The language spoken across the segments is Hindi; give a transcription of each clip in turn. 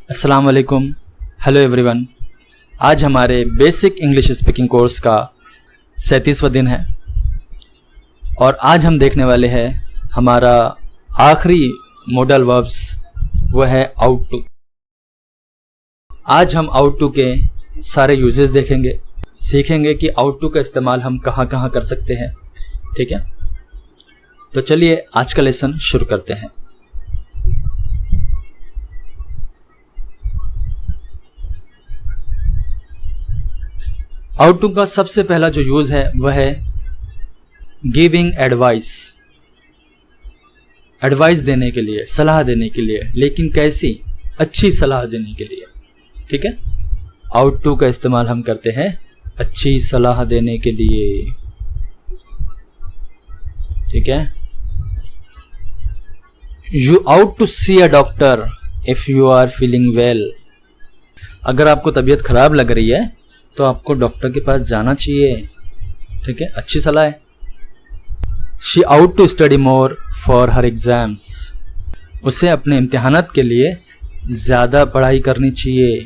अस्सलाम वालेकुम, हेलो एवरीवन। आज हमारे बेसिक इंग्लिश स्पीकिंग कोर्स का 37वां दिन है और आज हम देखने वाले हैं हमारा आखिरी मॉडल वर्ब्स, वो है आउट टू। आज हम आउट टू के सारे यूजेस देखेंगे, सीखेंगे कि आउट टू का इस्तेमाल हम कहाँ कहाँ कर सकते हैं। ठीक है, तो चलिए आज का लेसन शुरू करते हैं। आउट टू का सबसे पहला जो यूज है वह है गिविंग एडवाइस। एडवाइस देने के लिए, सलाह देने के लिए, लेकिन कैसी? अच्छी सलाह देने के लिए। ठीक है, आउट टू का इस्तेमाल हम करते हैं अच्छी सलाह देने के लिए। ठीक है, you ought to see a doctor if you are feeling well. अगर आपको तबीयत खराब लग रही है तो आपको डॉक्टर के पास जाना चाहिए। ठीक है, अच्छी सलाह है। She ought to study more for her exams. उसे अपने इम्तिहानात के लिए ज्यादा पढ़ाई करनी चाहिए।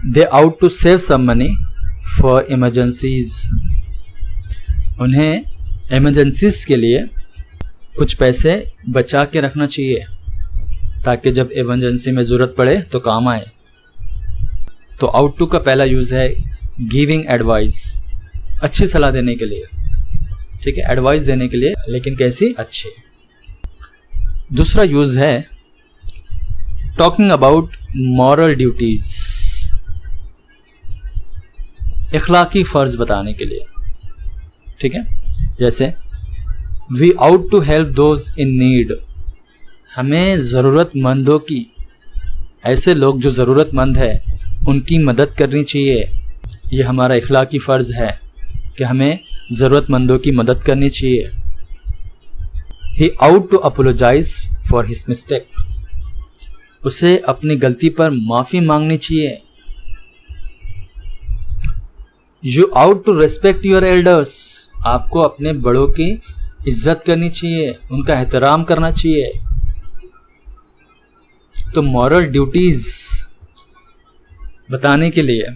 They ought to save some money for emergencies. उन्हें इमरजेंसीज के लिए कुछ पैसे बचा के रखना चाहिए ताकि जब इमरजेंसी में जरूरत पड़े तो काम आए। तो आउट टू का पहला यूज है गिविंग एडवाइस, अच्छी सलाह देने के लिए। ठीक है, एडवाइस देने के लिए, लेकिन कैसी? अच्छी। दूसरा यूज है टॉकिंग अबाउट मॉरल ड्यूटीज, इखलाकी फर्ज बताने के लिए। ठीक है, जैसे we ought to help those in need. हमें ज़रूरतमंदों की, ऐसे लोग जो ज़रूरतमंद है उनकी मदद करनी चाहिए। ये हमारा इखलाकी फ़र्ज है कि हमें ज़रूरतमंदों की मदद करनी चाहिए। He ought to apologize for his mistake. उसे अपनी गलती पर माफ़ी मांगनी चाहिए। You ought to respect your elders. आपको अपने बड़ों की इज्जत करनी चाहिए, उनका एहतराम करना चाहिए। तो मॉरल ड्यूटीज़ बताने के लिए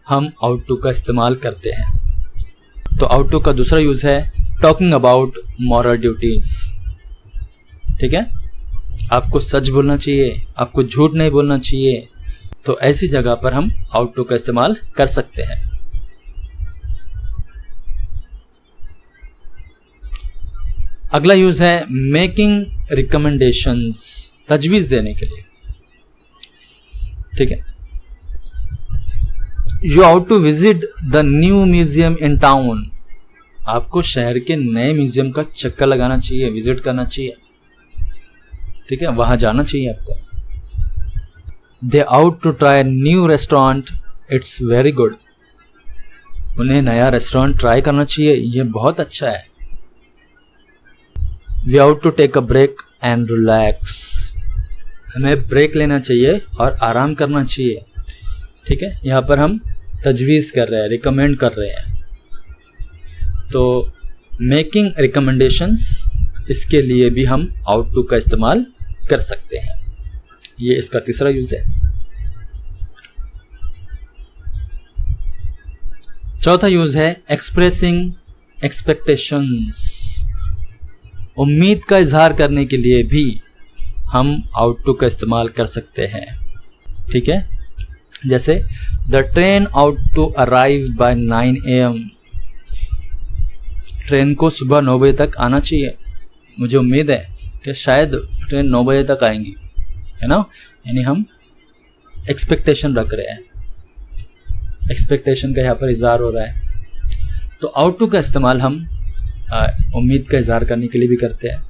हम आउट टू का इस्तेमाल करते हैं। तो आउट टू का दूसरा यूज है टॉकिंग अबाउट मॉरल ड्यूटीज। ठीक है, आपको सच बोलना चाहिए, आपको झूठ नहीं बोलना चाहिए। तो ऐसी जगह पर हम आउट टू का इस्तेमाल कर सकते हैं। अगला यूज है मेकिंग रिकमेंडेशंस, तजवीज देने के लिए। ठीक है, you ought to visit the new museum in town. आपको शहर के नए म्यूजियम का चक्कर लगाना चाहिए, विजिट करना चाहिए। ठीक है, वहां जाना चाहिए आपको। They ought to try new restaurant, it's very good. उन्हें नया रेस्टोरेंट ट्राई करना चाहिए, ये बहुत अच्छा है। We ought to take a break and relax. हमें ब्रेक लेना चाहिए और आराम करना चाहिए। ठीक है, यहाँ पर हम तजवीज़ कर रहे हैं, रिकमेंड कर रहे हैं। तो मेकिंग रिकमेंडेशंस, इसके लिए भी हम आउट टू का इस्तेमाल कर सकते हैं। ये इसका तीसरा यूज है। चौथा यूज है एक्सप्रेसिंग एक्सपेक्टेशंस। उम्मीद का इजहार करने के लिए भी हम आउट टू का इस्तेमाल कर सकते हैं। ठीक है, जैसे the train ought to arrive by 9 AM। Train को सुबह 9 बजे तक आना चाहिए। मुझे उम्मीद है कि शायद ट्रेन 9 बजे तक आएंगी, है ना। यानी हम एक्सपेक्टेशन रख रहे हैं, एक्सपेक्टेशन का यहाँ पर इजहार हो रहा है। तो आउट टू का इस्तेमाल हम उम्मीद का इजहार करने के लिए भी करते हैं।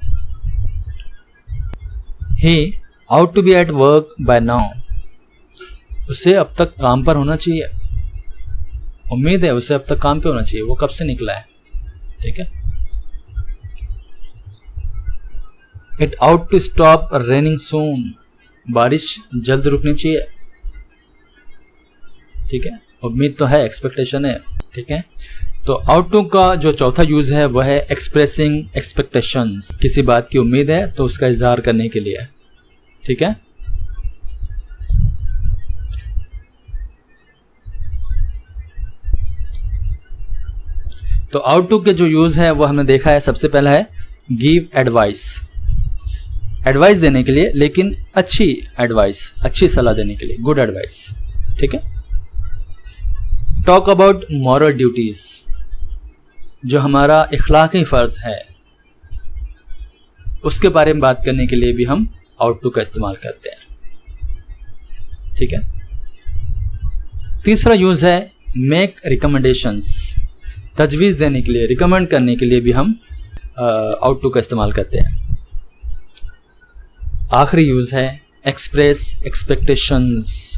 He ought to be at work by now. उसे अब तक काम पर होना चाहिए। उम्मीद है उसे अब तक काम पे होना चाहिए, वो कब से निकला है। ठीक है, it ought to stop raining soon. बारिश जल्द रुकनी चाहिए। ठीक है, उम्मीद तो है, एक्सपेक्टेशन है। ठीक है, तो आउट टू का जो चौथा यूज है वह है एक्सप्रेसिंग एक्सपेक्टेशंस। किसी बात की उम्मीद है तो उसका इजहार करने के लिए। ठीक है। तो आउटलुक के जो यूज है वो हमने देखा है। सबसे पहला है गिव एडवाइस, एडवाइस देने के लिए, लेकिन अच्छी एडवाइस, अच्छी सलाह देने के लिए, गुड एडवाइस, ठीक है। टॉक अबाउट मॉरल ड्यूटीज, जो हमारा इखलाकी फर्ज है उसके बारे में बात करने के लिए भी हम आउटलुक का इस्तेमाल करते हैं, ठीक है। तीसरा यूज है मेक रिकमेंडेशंस, तजवीज़ देने के लिए, रिकमेंड करने के लिए भी हम आउटलुक का इस्तेमाल करते हैं। आखिरी यूज़ है एक्सप्रेस एक्सपेक्टेशंस,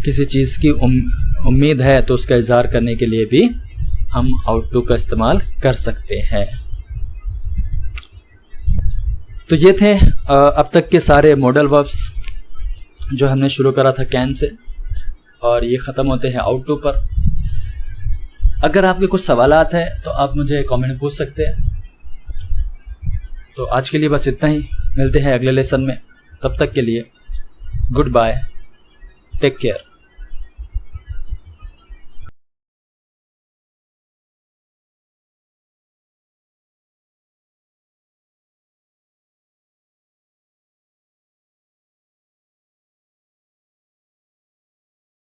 किसी चीज़ की उम्मीद है तो उसका इजहार करने के लिए भी हम आउटलुक का इस्तेमाल कर सकते हैं। तो ये थे अब तक के सारे मॉडल वर्ब्स जो हमने शुरू करा था कैन से, और ये ख़त्म होते हैं आउटलुक पर। अगर आपके कुछ सवालात हैं तो आप मुझे कमेंट में पूछ सकते हैं। तो आज के लिए बस इतना ही, मिलते हैं अगले लेसन में। तब तक के लिए गुड बाय, टेक केयर।